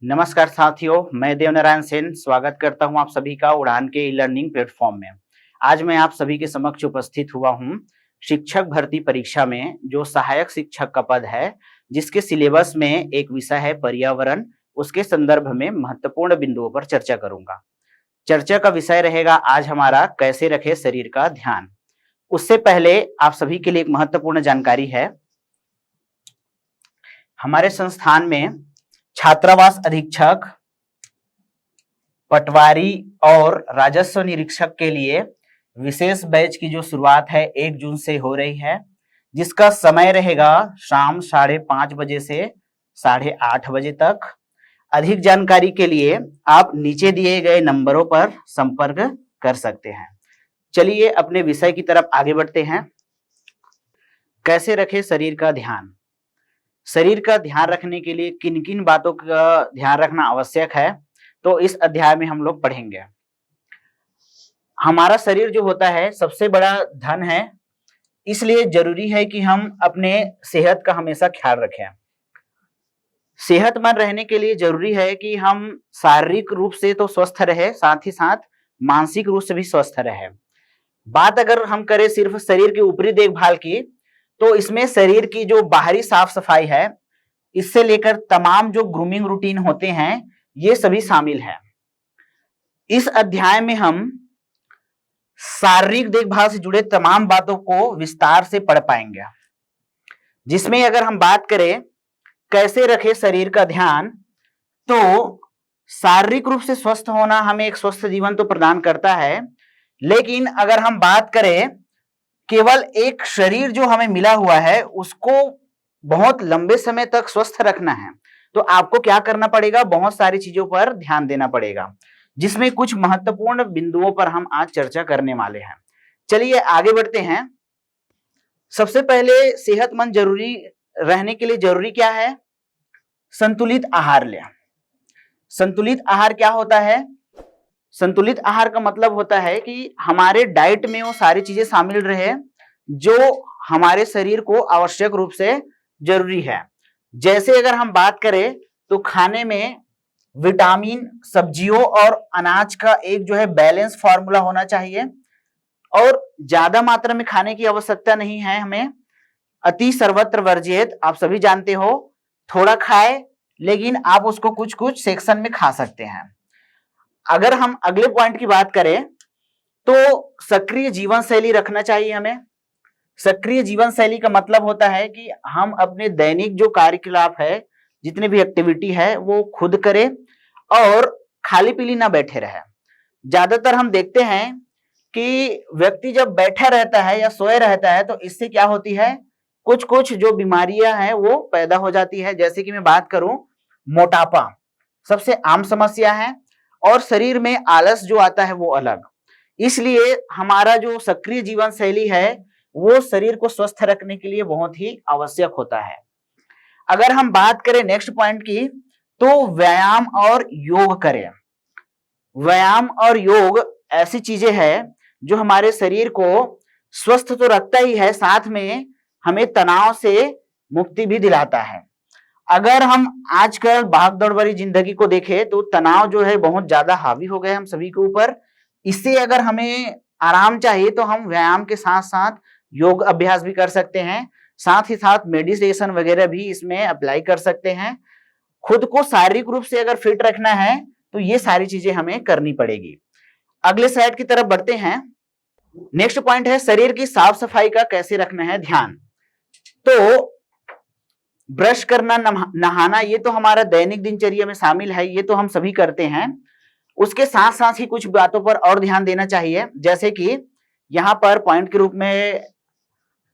नमस्कार साथियों, मैं देवनारायण सेन स्वागत करता हूं आप सभी का उड़ान के ई लर्निंग प्लेटफॉर्म में। आज मैं आप सभी के समक्ष उपस्थित हुआ हूं शिक्षक भर्ती परीक्षा में जो सहायक शिक्षक का पद है, जिसके सिलेबस में एक विषय है पर्यावरण। उसके संदर्भ में महत्वपूर्ण बिंदुओं पर चर्चा करूंगा। चर्चा का विषय रहेगा आज हमारा कैसे रखे शरीर का ध्यान। उससे पहले आप सभी के लिए एक महत्वपूर्ण जानकारी है। हमारे संस्थान में छात्रावास अधीक्षक, पटवारी और राजस्व निरीक्षक के लिए विशेष बैच की जो शुरुआत है 1 जून से हो रही है, जिसका समय रहेगा शाम 5:30 बजे से 8:30 बजे तक। अधिक जानकारी के लिए आप नीचे दिए गए नंबरों पर संपर्क कर सकते हैं। चलिए अपने विषय की तरफ आगे बढ़ते हैं। कैसे रखें शरीर का ध्यान। शरीर का ध्यान रखने के लिए किन किन बातों का ध्यान रखना आवश्यक है, तो इस अध्याय में हम लोग पढ़ेंगे। हमारा शरीर जो होता है सबसे बड़ा धन है, इसलिए जरूरी है कि हम अपने सेहत का हमेशा ख्याल रखें। सेहतमंद रहने के लिए जरूरी है कि हम शारीरिक रूप से तो स्वस्थ रहे, साथ ही साथ मानसिक रूप से भी स्वस्थ रहे। बात अगर हम करें सिर्फ शरीर की ऊपरी देखभाल की, तो इसमें शरीर की जो बाहरी साफ सफाई है, इससे लेकर तमाम जो ग्रूमिंग रूटीन होते हैं, ये सभी शामिल है। इस अध्याय में हम शारीरिक देखभाल से जुड़े तमाम बातों को विस्तार से पढ़ पाएंगे, जिसमें अगर हम बात करें कैसे रखें शरीर का ध्यान, तो शारीरिक रूप से स्वस्थ होना हमें एक स्वस्थ जीवन तो प्रदान करता है, लेकिन अगर हम बात करें केवल एक शरीर जो हमें मिला हुआ है उसको बहुत लंबे समय तक स्वस्थ रखना है, तो आपको क्या करना पड़ेगा, बहुत सारी चीजों पर ध्यान देना पड़ेगा, जिसमें कुछ महत्वपूर्ण बिंदुओं पर हम आज चर्चा करने वाले हैं। चलिए आगे बढ़ते हैं। सबसे पहले सेहतमंद जरूरी रहने के लिए जरूरी क्या है, संतुलित आहार लें। संतुलित आहार क्या होता है? संतुलित आहार का मतलब होता है कि हमारे डाइट में वो सारी चीजें शामिल रहे जो हमारे शरीर को आवश्यक रूप से जरूरी है। जैसे अगर हम बात करें तो खाने में विटामिन, सब्जियों और अनाज का एक जो है बैलेंस फॉर्मूला होना चाहिए, और ज्यादा मात्रा में खाने की आवश्यकता नहीं है हमें। अति सर्वत्र वर्जित, आप सभी जानते हो। थोड़ा खाए लेकिन आप उसको कुछ कुछ सेक्शन में खा सकते हैं। अगर हम अगले पॉइंट की बात करें तो सक्रिय जीवन शैली रखना चाहिए हमें। सक्रिय जीवन शैली का मतलब होता है कि हम अपने दैनिक जो कार्यकलाप है, जितने भी एक्टिविटी है, वो खुद करें और खाली पीली ना बैठे रहे। ज्यादातर हम देखते हैं कि व्यक्ति जब बैठा रहता है या सोए रहता है तो इससे क्या होती है, कुछ कुछ जो बीमारियां हैं वो पैदा हो जाती है। जैसे कि मैं बात करूं, मोटापा सबसे आम समस्या है, और शरीर में आलस जो आता है वो अलग। इसलिए हमारा जो सक्रिय जीवन शैली है वो शरीर को स्वस्थ रखने के लिए बहुत ही आवश्यक होता है। अगर हम बात करें नेक्स्ट पॉइंट की, तो व्यायाम और योग करें। व्यायाम और योग ऐसी चीजें हैं जो हमारे शरीर को स्वस्थ तो रखता ही है, साथ में हमें तनाव से मुक्ति भी दिलाता है। अगर हम आजकल भागदौड़ भरी जिंदगी को देखें तो तनाव जो है बहुत ज्यादा हावी हो गया हम सभी के ऊपर। इससे अगर हमें आराम चाहिए तो हम व्यायाम के साथ साथ योग अभ्यास भी कर सकते हैं, साथ ही साथ मेडिटेशन वगैरह भी इसमें अप्लाई कर सकते हैं। खुद को शारीरिक रूप से अगर फिट रखना है तो ये सारी चीजें हमें करनी पड़ेगी। अगले स्लाइड की तरफ बढ़ते हैं। नेक्स्ट पॉइंट है शरीर की साफ सफाई का कैसे रखना है ध्यान। तो ब्रश करना, नहाना, ये तो हमारा दैनिक दिनचर्या में शामिल है, ये तो हम सभी करते हैं। उसके साथ साथ ही कुछ बातों पर और ध्यान देना चाहिए, जैसे कि यहाँ पर पॉइंट के रूप में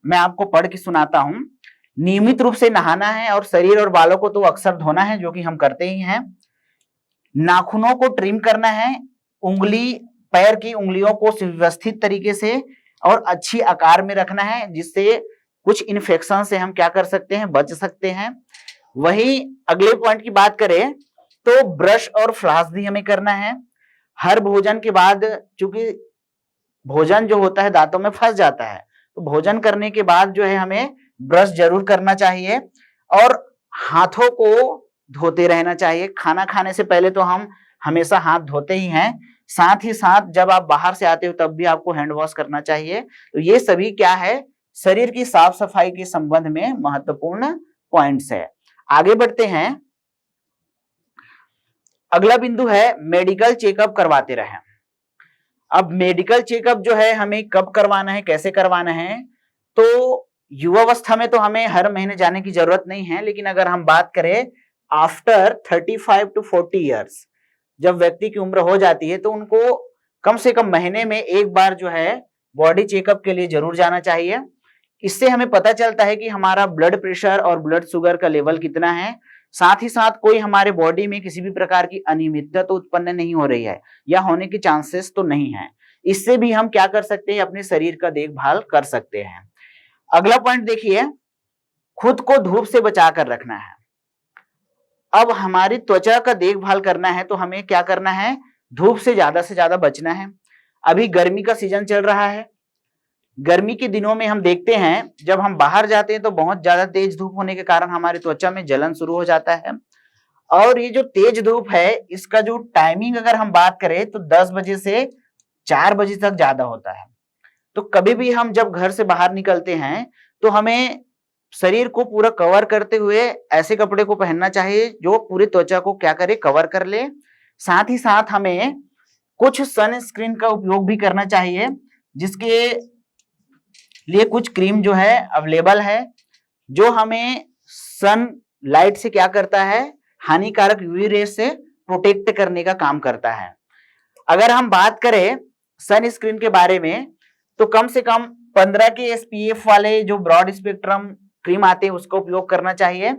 मैं आपको पढ़ के सुनाता हूं। नियमित रूप से नहाना है और शरीर और बालों को तो अक्सर धोना है, जो कि हम करते ही हैं। नाखूनों को ट्रिम करना है, पैर की उंगलियों को व्यवस्थित तरीके से और अच्छी आकार में रखना है, जिससे कुछ इन्फेक्शन से हम क्या कर सकते हैं, बच सकते हैं। वही अगले पॉइंट की बात करें तो ब्रश और फ्लास भी हमें करना है हर भोजन के बाद, चूंकि भोजन जो होता है दांतों में फंस जाता है, तो भोजन करने के बाद जो है हमें ब्रश जरूर करना चाहिए, और हाथों को धोते रहना चाहिए। खाना खाने से पहले तो हम हमेशा हाथ धोते ही हैं, साथ ही साथ जब आप बाहर से आते हो तब भी आपको हैंड वॉश करना चाहिए। तो ये सभी क्या है, शरीर की साफ सफाई के संबंध में महत्वपूर्ण पॉइंट्स है। आगे बढ़ते हैं। अगला बिंदु है मेडिकल चेकअप करवाते रहें। अब मेडिकल चेकअप जो है हमें कब करवाना है, कैसे करवाना है, तो युवावस्था में तो हमें हर महीने जाने की जरूरत नहीं है, लेकिन अगर हम बात करें आफ्टर 35 टू 40 ईयर्स, जब व्यक्ति की उम्र हो जाती है तो उनको कम से कम महीने में एक बार जो है बॉडी चेकअप के लिए जरूर जाना चाहिए। इससे हमें पता चलता है कि हमारा ब्लड प्रेशर और ब्लड शुगर का लेवल कितना है, साथ ही साथ कोई हमारे बॉडी में किसी भी प्रकार की अनियमितता तो उत्पन्न नहीं हो रही है या होने के चांसेस तो नहीं है। इससे भी हम क्या कर सकते हैं, अपने शरीर का देखभाल कर सकते हैं। अगला पॉइंट देखिए, खुद को धूप से बचा कर रखना है। अब हमारी त्वचा का देखभाल करना है तो हमें क्या करना है, धूप से ज्यादा बचना है। अभी गर्मी का सीजन चल रहा है, गर्मी के दिनों में हम देखते हैं जब हम बाहर जाते हैं तो बहुत ज्यादा तेज धूप होने के कारण हमारी त्वचा में जलन शुरू हो जाता है। और ये जो तेज धूप है इसका जो टाइमिंग अगर हम बात करें तो 10 बजे से 4 बजे तक ज्यादा होता है। तो कभी भी हम जब घर से बाहर निकलते हैं तो हमें शरीर को पूरा कवर करते हुए ऐसे कपड़े को पहनना चाहिए जो पूरी त्वचा को क्या करे, कवर कर ले। साथ ही साथ हमें कुछ सनस्क्रीन का उपयोग भी करना चाहिए, जिसके लिए कुछ क्रीम जो है अवेलेबल है, जो हमें सन लाइट से क्या करता है, हानिकारक यूवी रेस से प्रोटेक्ट करने का काम करता है। अगर हम बात करें सनस्क्रीन के बारे में तो कम से कम 15 के SPF वाले जो ब्रॉड स्पेक्ट्रम क्रीम आते हैं उसका उपयोग करना चाहिए।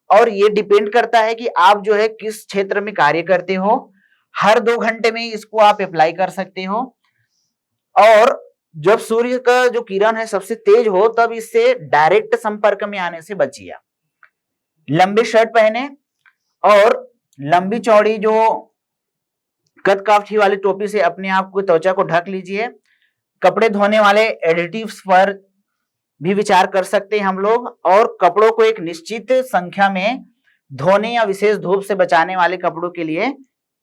और ये डिपेंड करता है कि आप जो है किस क्षेत्र में कार्य करते हो, हर 2 घंटे में इसको आप अप्लाई कर सकते हो। और जब सूर्य का जो किरण है सबसे तेज हो तब इससे डायरेक्ट संपर्क में आने से बचिए। लंबी शर्ट पहने और लंबी चौड़ी जो कद काठी वाली टोपी से अपने आप को, त्वचा को ढक लीजिए। कपड़े धोने वाले एडिटिव्स पर भी विचार कर सकते हैं हम लोग, और कपड़ों को एक निश्चित संख्या में धोने या विशेष धूप से बचाने वाले कपड़ों के लिए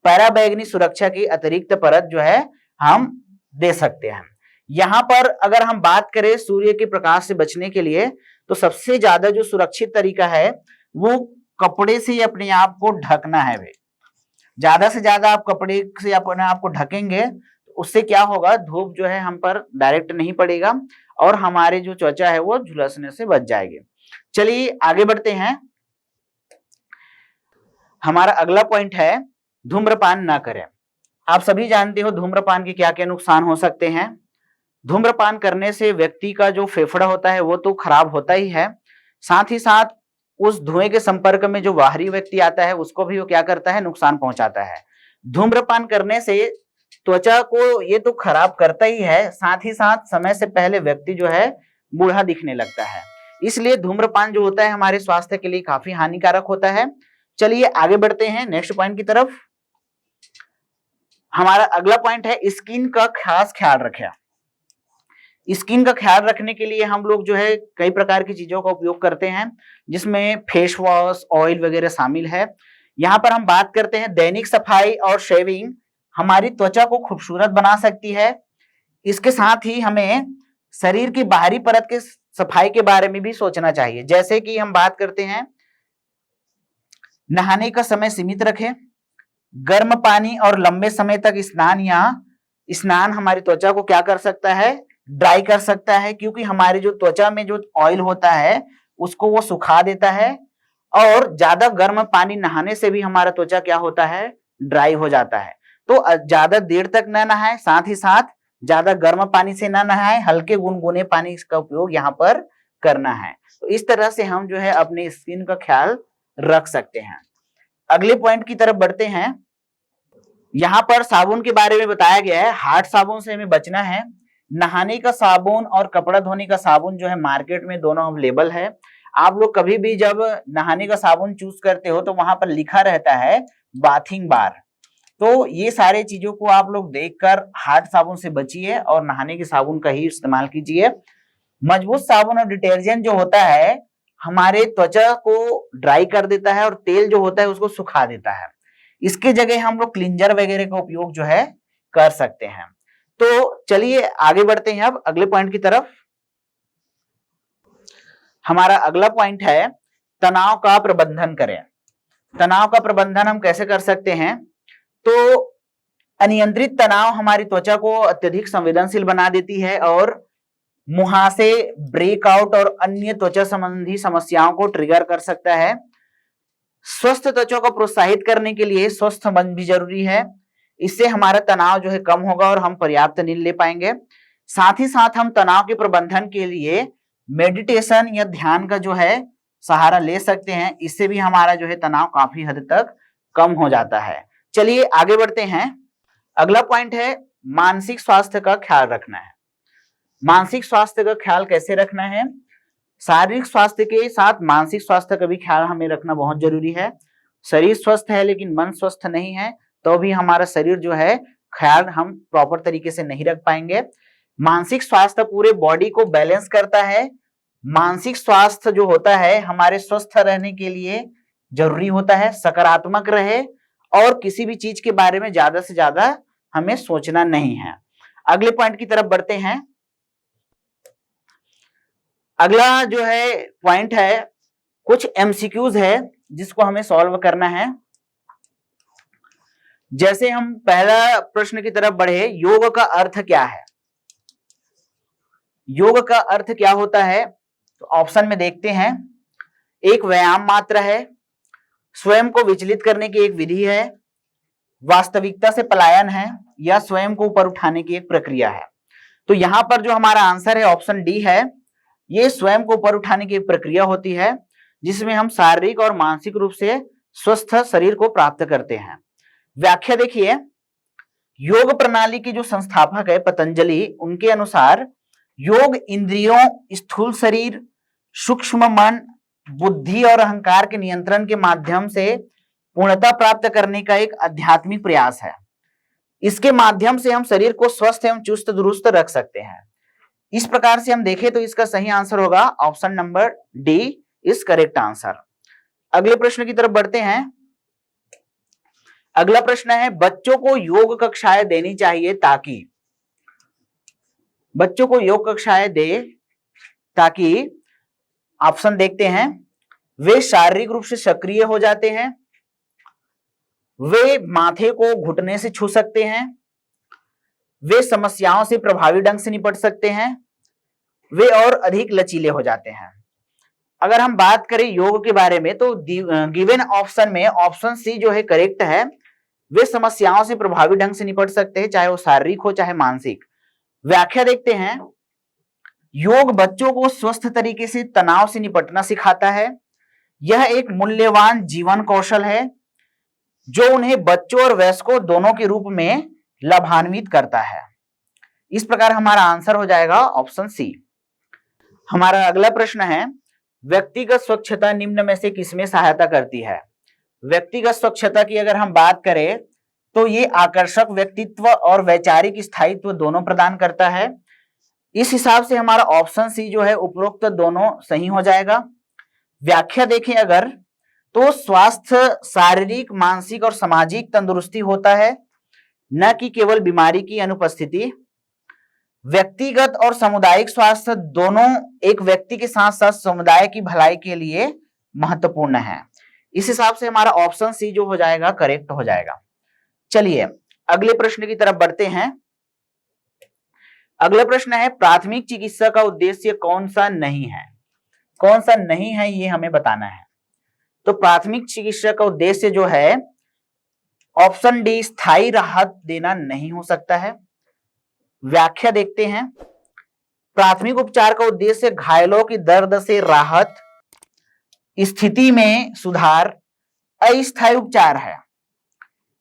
पैराबैगनी सुरक्षा की अतिरिक्त परत जो है हम दे सकते हैं। यहाँ पर अगर हम बात करें सूर्य के प्रकाश से बचने के लिए तो सबसे ज्यादा जो सुरक्षित तरीका है वो कपड़े से अपने आप को ढकना है। भाई ज्यादा से ज्यादा आप कपड़े से अपने आप को ढकेंगे, उससे क्या होगा, धूप जो है हम पर डायरेक्ट नहीं पड़ेगा और हमारे जो त्वचा है वो झुलसने से बच जाएगी। चलिए आगे बढ़ते हैं। हमारा अगला पॉइंट है धूम्रपान ना करें। आप सभी जानते हो धूम्रपान के क्या क्या नुकसान हो सकते हैं। धूम्रपान करने से व्यक्ति का जो फेफड़ा होता है वो तो खराब होता ही है, साथ ही साथ उस धुएं के संपर्क में जो बाहरी व्यक्ति आता है उसको भी वो क्या करता है, नुकसान पहुंचाता है। धूम्रपान करने से त्वचा को ये तो खराब करता ही है, साथ ही साथ समय से पहले व्यक्ति जो है बूढ़ा दिखने लगता है। इसलिए धूम्रपान जो होता है हमारे स्वास्थ्य के लिए काफी हानिकारक होता है। चलिए आगे बढ़ते हैं नेक्स्ट पॉइंट की तरफ। हमारा अगला पॉइंट है स्किन का खास ख्याल रखें। स्किन का ख्याल रखने के लिए हम लोग जो है कई प्रकार की चीजों का उपयोग करते हैं, जिसमें फेस वॉश, ऑयल वगैरह शामिल है। यहाँ पर हम बात करते हैं दैनिक सफाई और शेविंग हमारी त्वचा को खूबसूरत बना सकती है। इसके साथ ही हमें शरीर की बाहरी परत के सफाई के बारे में भी सोचना चाहिए। जैसे कि हम बात करते हैं नहाने का समय सीमित रखें, गर्म पानी और लंबे समय तक स्नान हमारी त्वचा को क्या कर सकता है, ड्राई कर सकता है, क्योंकि हमारी जो त्वचा में जो ऑयल होता है उसको वो सुखा देता है। और ज्यादा गर्म पानी नहाने से भी हमारा त्वचा क्या होता है, ड्राई हो जाता है। तो ज्यादा देर तक न नहाए, साथ ही साथ ज्यादा गर्म पानी से ना नहाए, हल्के गुनगुने पानी का उपयोग यहाँ पर करना है। तो इस तरह से हम जो है अपने स्किन का ख्याल रख सकते हैं। अगले पॉइंट की तरफ बढ़ते हैं। यहाँ पर साबुन के बारे में बताया गया है, हार्ड साबुन से हमें बचना है। नहाने का साबुन और कपड़ा धोने का साबुन जो है मार्केट में दोनों अवेलेबल है। आप लोग कभी भी जब नहाने का साबुन चूज करते हो तो वहां पर लिखा रहता है बाथिंग बार। तो ये सारे चीजों को आप लोग देखकर हार्ड साबुन से बचिए और नहाने के साबुन का ही इस्तेमाल कीजिए। मजबूत साबुन और डिटर्जेंट जो होता है हमारे त्वचा को ड्राई कर देता है और तेल जो होता है उसको सुखा देता है। इसके जगह हम लोग क्लींजर वगैरह का उपयोग जो है कर सकते हैं। तो चलिए आगे बढ़ते हैं अब अगले पॉइंट की तरफ। हमारा अगला पॉइंट है तनाव का प्रबंधन करें। तनाव का प्रबंधन हम कैसे कर सकते हैं? तो अनियंत्रित तनाव हमारी त्वचा को अत्यधिक संवेदनशील बना देती है और मुहासे, ब्रेकआउट और अन्य त्वचा संबंधी समस्याओं को ट्रिगर कर सकता है। स्वस्थ त्वचा को प्रोत्साहित करने के लिए स्वस्थ मन भी जरूरी है। इससे हमारा तनाव जो है कम होगा और हम पर्याप्त नींद ले पाएंगे। साथ ही साथ हम तनाव के प्रबंधन के लिए मेडिटेशन या ध्यान का जो है सहारा ले सकते हैं। इससे भी हमारा जो है तनाव काफी हद तक कम हो जाता है। चलिए आगे बढ़ते हैं। अगला पॉइंट है मानसिक स्वास्थ्य का ख्याल रखना है। मानसिक स्वास्थ्य का ख्याल कैसे रखना है? शारीरिक स्वास्थ्य के साथ मानसिक स्वास्थ्य का भी ख्याल हमें रखना बहुत जरूरी है। शरीर स्वस्थ है लेकिन मन स्वस्थ नहीं है तो भी हमारा शरीर जो है ख्याल हम प्रॉपर तरीके से नहीं रख पाएंगे। मानसिक स्वास्थ्य पूरे बॉडी को बैलेंस करता है। मानसिक स्वास्थ्य जो होता है हमारे स्वस्थ रहने के लिए जरूरी होता है। सकारात्मक रहे और किसी भी चीज के बारे में ज्यादा से ज्यादा हमें सोचना नहीं है। अगले पॉइंट की तरफ बढ़ते हैं। अगला जो है पॉइंट है कुछ एमसीक्यूज है जिसको हमें सॉल्व करना है। जैसे हम पहला प्रश्न की तरफ बढ़े, योग का अर्थ क्या है? योग का अर्थ क्या होता है? तो ऑप्शन में देखते हैं। एक व्यायाम मात्र है, स्वयं को विचलित करने की एक विधि है, वास्तविकता से पलायन है या स्वयं को ऊपर उठाने की एक प्रक्रिया है। तो यहां पर जो हमारा आंसर है ऑप्शन डी है। ये स्वयं को ऊपर उठाने की एक प्रक्रिया होती है जिसमें हम शारीरिक और मानसिक रूप से स्वस्थ शरीर को प्राप्त करते हैं। व्याख्या देखिए, योग प्रणाली के जो संस्थापक है पतंजलि, उनके अनुसार योग इंद्रियों, स्थूल शरीर, सूक्ष्म मन, बुद्धि और अहंकार के नियंत्रण के माध्यम से पूर्णता प्राप्त करने का एक आध्यात्मिक प्रयास है। इसके माध्यम से हम शरीर को स्वस्थ एवं चुस्त दुरुस्त रख सकते हैं। इस प्रकार से हम देखें तो इसका सही आंसर होगा option number D is correct answer. अगले प्रश्न की तरफ बढ़ते हैं। अगला प्रश्न है बच्चों को योग कक्षाएं देनी चाहिए ताकि, बच्चों को योग कक्षाएं दे ताकि ऑप्शन देखते हैं। वे शारीरिक रूप से सक्रिय हो जाते हैं, वे माथे को घुटने से छू सकते हैं, वे समस्याओं से प्रभावी ढंग से निपट सकते हैं, वे और अधिक लचीले हो जाते हैं। अगर हम बात करें योग के बारे में तो गिवन ऑप्शन में ऑप्शन सी जो है करेक्ट है। वे समस्याओं से प्रभावी ढंग से निपट सकते हैं, चाहे वो शारीरिक हो चाहे मानसिक। व्याख्या देखते हैं। योग बच्चों को स्वस्थ तरीके से तनाव से निपटना सिखाता है। यह एक मूल्यवान जीवन कौशल है जो उन्हें बच्चों और वयस्कों दोनों के रूप में लाभान्वित करता है। इस प्रकार हमारा आंसर हो जाएगा ऑप्शन सी। हमारा अगला प्रश्न है व्यक्तिगत स्वच्छता निम्न में से किसमें सहायता करती है? व्यक्तिगत स्वच्छता की अगर हम बात करें तो ये आकर्षक व्यक्तित्व और वैचारिक स्थायित्व दोनों प्रदान करता है। इस हिसाब से हमारा ऑप्शन सी जो है उपरोक्त दोनों सही हो जाएगा। व्याख्या देखें अगर तो स्वास्थ्य शारीरिक, मानसिक और सामाजिक तंदुरुस्ती होता है, न कि केवल बीमारी की अनुपस्थिति। व्यक्तिगत और सामुदायिक स्वास्थ्य दोनों एक व्यक्ति के साथ साथ समुदाय की भलाई के लिए महत्वपूर्ण है। इस हिसाब से हमारा ऑप्शन सी जो हो जाएगा करेक्ट हो जाएगा। चलिए अगले प्रश्न की तरफ बढ़ते हैं। अगला प्रश्न है प्राथमिक चिकित्सा का उद्देश्य कौन सा नहीं है? कौन सा नहीं है ये हमें बताना है। तो प्राथमिक चिकित्सा का उद्देश्य जो है ऑप्शन डी स्थायी राहत देना नहीं हो सकता है। व्याख्या देखते हैं। प्राथमिक उपचार का उद्देश्य घायलों की दर्द से राहत, स्थिति में सुधार, अस्थायी उपचार है,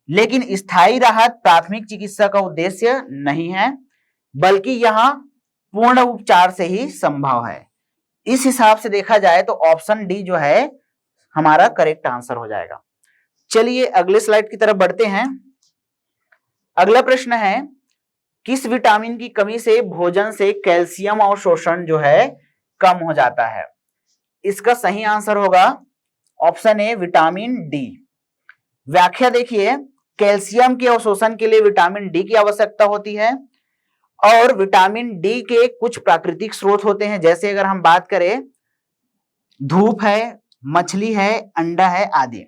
लेकिन स्थायी राहत प्राथमिक चिकित्सा का उद्देश्य नहीं है, बल्कि यह पूर्ण उपचार से ही संभव है। इस हिसाब से देखा जाए तो ऑप्शन डी जो है हमारा करेक्ट आंसर हो जाएगा। चलिए अगले स्लाइड की तरफ बढ़ते हैं। अगला प्रश्न है किस विटामिन की कमी से भोजन से कैल्शियम और शोषण जो है कम हो जाता है? इसका सही आंसर होगा ऑप्शन ए विटामिन डी। व्याख्या देखिए, कैल्शियम के अवशोषण के लिए विटामिन डी की आवश्यकता होती है और विटामिन डी के कुछ प्राकृतिक स्रोत होते हैं, जैसे अगर हम बात करें धूप है, मछली है, अंडा है आदि।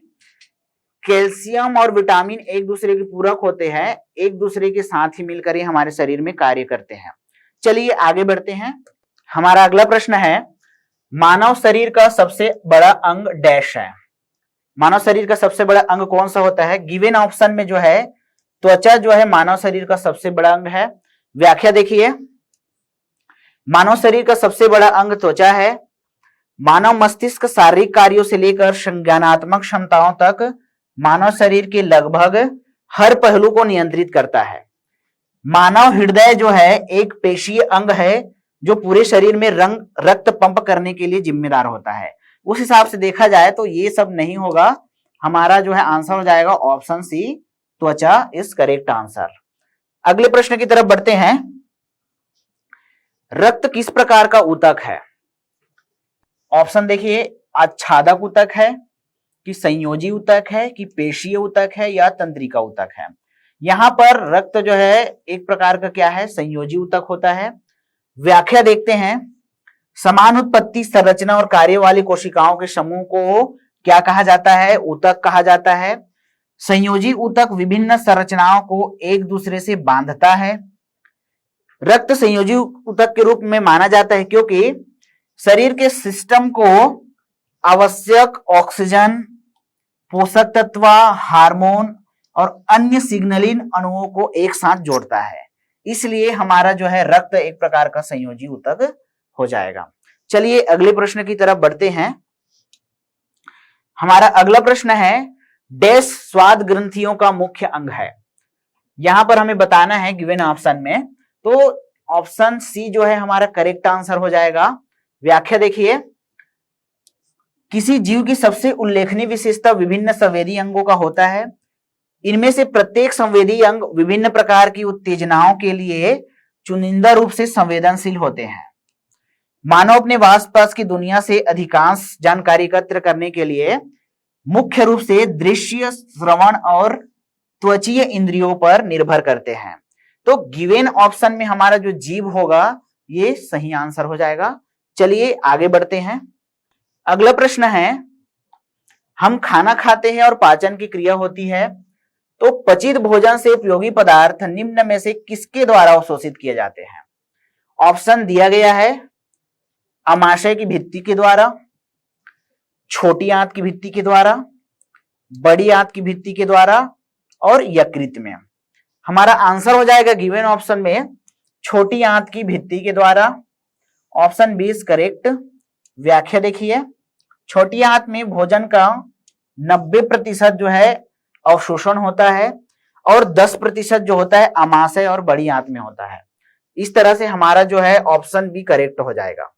कैल्शियम और विटामिन एक दूसरे के पूरक होते हैं, एक दूसरे के साथ ही मिलकर ही हमारे शरीर में कार्य करते हैं। चलिए आगे बढ़ते हैं। हमारा अगला प्रश्न है, मानव शरीर का सबसे बड़ा अंग डैश है। मानव शरीर का सबसे बड़ा अंग कौन सा होता है? गिवन ऑप्शन में जो है त्वचा जो है मानव शरीर का सबसे बड़ा अंग है। व्याख्या देखिए, मानव शरीर का सबसे बड़ा अंग त्वचा है। मानव मस्तिष्क शारीरिक कार्यों से लेकर संज्ञानात्मक क्षमताओं तक मानव शरीर के लगभग हर पहलू को नियंत्रित करता है। मानव हृदय जो है एक पेशीय अंग है जो पूरे शरीर में रक्त पंप करने के लिए जिम्मेदार होता है। उस हिसाब से देखा जाए तो ये सब नहीं होगा, हमारा जो है आंसर हो जाएगा ऑप्शन सी, त्वचा इज करेक्ट आंसर। अगले प्रश्न की तरफ बढ़ते हैं। रक्त किस प्रकार का ऊतक है? ऑप्शन देखिए, आच्छादक ऊतक है कि संयोजी ऊतक है कि पेशीय ऊतक है या तंत्रिका ऊतक है। यहां पर रक्त जो है एक प्रकार का क्या है? संयोजी ऊतक होता है। व्याख्या देखते हैं, समान उत्पत्ति, संरचना और कार्य वाली कोशिकाओं के समूह को क्या कहा जाता है? ऊतक कहा जाता है। संयोजी ऊतक विभिन्न संरचनाओं को एक दूसरे से बांधता है। रक्त संयोजी ऊतक के रूप में माना जाता है क्योंकि शरीर के सिस्टम को आवश्यक ऑक्सीजन, पोषक तत्व, हार्मोन और अन्य सिग्नलिंग अणुओं को एक साथ जोड़ता है, इसलिए हमारा जो है रक्त एक प्रकार का संयोजी ऊतक हो जाएगा। चलिए अगले प्रश्न की तरफ बढ़ते हैं। हमारा अगला प्रश्न है, डैश स्वाद ग्रंथियों का मुख्य अंग है। यहां पर हमें बताना है गिवन ऑप्शन में, तो ऑप्शन सी जो है हमारा करेक्ट आंसर हो जाएगा। व्याख्या देखिए, किसी जीव की सबसे उल्लेखनीय विशेषता विभिन्न संवेदी अंगों का होता है। इनमें से प्रत्येक संवेदी अंग विभिन्न प्रकार की उत्तेजनाओं के लिए चुनिंदा रूप से संवेदनशील होते हैं। मानव अपने आसपास की दुनिया से अधिकांश जानकारी एकत्र करने के लिए मुख्य रूप से दृश्य, श्रवण और त्वचीय इंद्रियों पर निर्भर करते हैं। तो गिवन ऑप्शन में हमारा जो जीव होगा ये सही आंसर हो जाएगा। चलिए आगे बढ़ते हैं। अगला प्रश्न है, हम खाना खाते हैं और पाचन की क्रिया होती है, तो पचित भोजन से उपयोगी पदार्थ निम्न में से किसके द्वारा अवशोषित किए जाते हैं? ऑप्शन दिया गया है, अमाशय की भित्ति के द्वारा, छोटी आंत की भित्ति के द्वारा, बड़ी आंत की भित्ति के द्वारा और यकृत में। हमारा आंसर हो जाएगा गिवन ऑप्शन में छोटी आंत की भित्ति के द्वारा। Option B is correct. व्याख्या देखिए, छोटी आंत में भोजन का 90% जो है अवशोषण होता है और 10% जो होता है अमाशय और बड़ी आंत में होता है। इस तरह से हमारा जो है ऑप्शन बी करेक्ट हो जाएगा।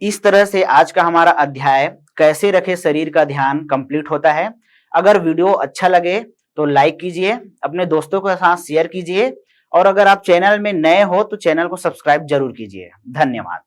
इस तरह से आज का हमारा अध्याय कैसे रखे शरीर का ध्यान कंप्लीट होता है। अगर वीडियो अच्छा लगे तो लाइक कीजिए, अपने दोस्तों के साथ शेयर कीजिए और अगर आप चैनल में नए हो तो चैनल को सब्सक्राइब जरूर कीजिए। धन्यवाद।